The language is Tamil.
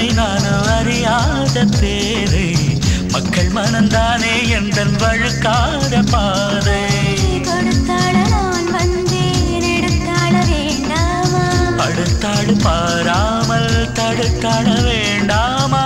உன்னை நானும் அறியாத பேரை மக்கள் மனந்தானே எந்தன் வழுக்காத பாதை கொடுத்தாள நான் வந்தேன் எடுத்தாள வேண்டாமா அடுத்தாடு பாராமல் தடுத்தாட வேண்டாமா